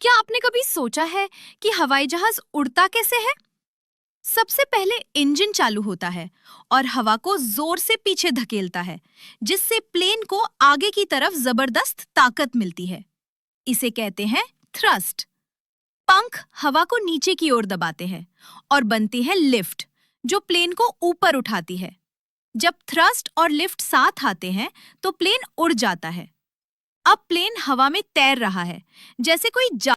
क्या आपने कभी सोचा है कि हवाई जहाज उड़ता कैसे है? सबसे पहले इंजन चालू होता है और हवा को जोर से पीछे धकेलता है, जिससे प्लेन को आगे की तरफ जबरदस्त ताकत मिलती है। इसे कहते हैं थ्रस्ट। पंख हवा को नीचे की ओर दबाते हैं और बनती है लिफ्ट, जो प्लेन को ऊपर उठाती है। जब थ्रस्ट और लिफ्ट साथ आते हैं, तो प्लेन उड़ जाता है। अब प्लेन हवा में तैर रहा है, जैसे कोई